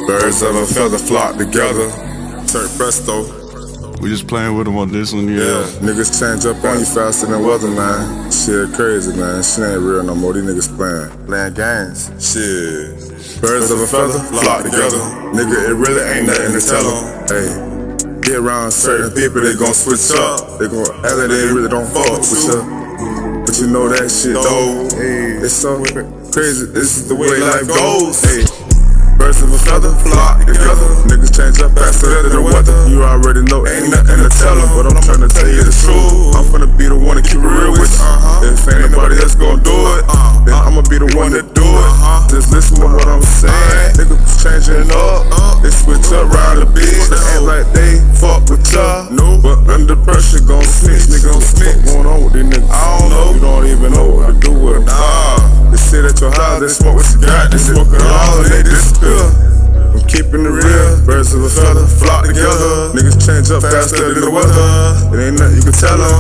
Birds of a feather flock together. Turk Presto. We just playing with them on this one, Yeah, niggas change up on you faster than weather, man. Shit crazy, man. Shit ain't real no more. These niggas playing games. Shit. Birds of a feather flock together. Nigga, it really ain't nothing to tell them. Hey, get around certain people, they gon' switch up. They gon' act like they really don't fuck with you. But you know that shit though. Hey, it's so crazy. This is the way life goes. Hey. Birds of a feather flock together. Niggas change up faster than the weather. You already know ain't nothing to tell them, but I'm trying to tell you the truth. I'm finna be the one to keep it real with you. If ain't nobody else gon' do it, then I'ma be the one to do it. Just listen to what I'm saying. Niggas changing up, they switch up round the beat. They act like they fuck with y'all, but under pressure gon' snitch. Nigga gon' snitch. What's going on with these niggas? I don't know. You don't even know what to do with them. They sit at your house, they smoke what you got. They smoke it all and they disappear. I'm keeping it real. Birds of a feather flock together. Niggas change up faster than the weather. It ain't nothing you can tell them.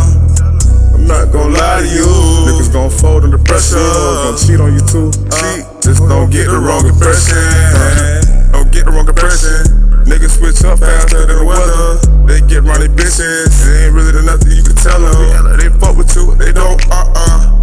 I'm not gon' lie to you. Niggas gon' fold under pressure. Hoes gon' cheat on you too. Just don't get the wrong impression. Don't get the wrong impression. Niggas switch up faster than the weather. They get round they bitches. It ain't really nothing you can tell them. They fuck with you, they don't.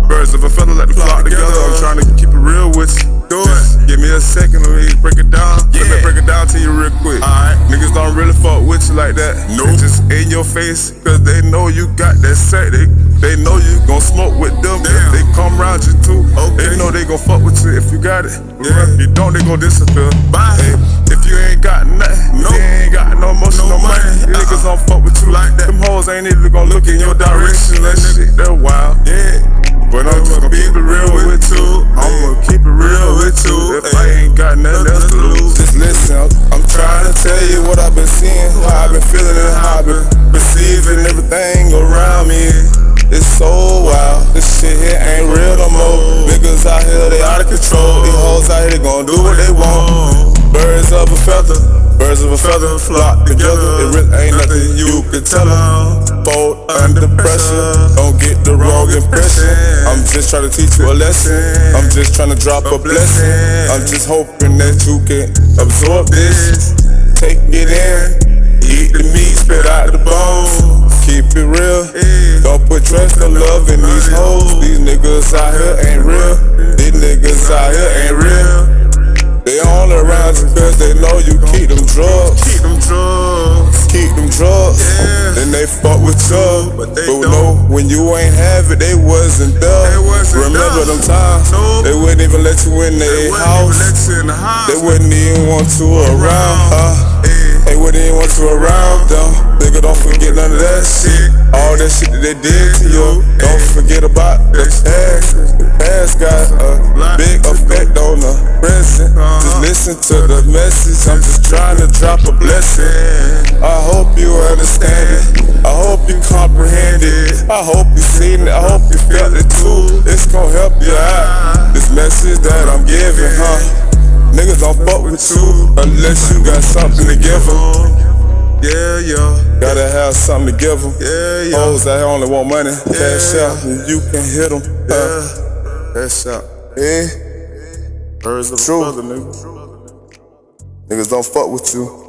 Birds of a feather let the flock together. I'm trying to keep it real with you. Do it. Give me a second, let me break it down. Let me break it down to you real quick. Niggas don't really fuck with you like that. They just in your face, cause they know you got that set. They know you gon' smoke with them. If they come round you too, they know they gon' fuck with you if you got it. If you don't, they gon' disappear. Hey, if you ain't got nothing, if you ain't got no motion, no money, niggas don't fuck with you like that. Them hoes ain't even gon' look in your direction. That shit, they're wild. But I'm just gon' keep it real with you. I'ma keep it real with you. If I ain't got nothing else to lose, just listen. I'm trying to tell you what I've been seeing, how I've been feeling, and how I've been perceiving everything around me. It's so wild. This shit here ain't real no more. Niggas out here, they out of control. These hoes out here, they gon' do what they want. Birds of a feather. Birds of a feather flock together. It really ain't nothing you can tell them. Fold under pressure, don't get the wrong impression. I'm just trying to teach you a lesson. I'm just trying to drop a blessing. I'm just hoping that you can absorb this. Take it in, eat the meat, spit out the bones. Keep it real, don't put trust or love in these hoes. These niggas out here ain't real. These niggas out here ain't real. They only around you cause they know you keep them drugs. Keep them drugs. Then they fuck with you. But know when you ain't have it, they wasn't there. Remember them times? They wouldn't even let you in their house. They wouldn't even want you around. They wouldn't even want you around them. Nigga, don't forget none of that shit. All that shit that they did to you. Don't forget about the past. The past got a big effect on the present. Just listen to the message. I'm just trying to drop a blessing. I hope you understand it. I hope you comprehend it. I hope you seen it. I hope you felt it too. It's gon' help you out. This message that I'm giving, niggas don't fuck with you unless you got something to give them. Gotta have something to give them. Hoes out here only want money. Cash out and you can hit them. Cash out. Birds of a feather, nigga. Niggas don't fuck with you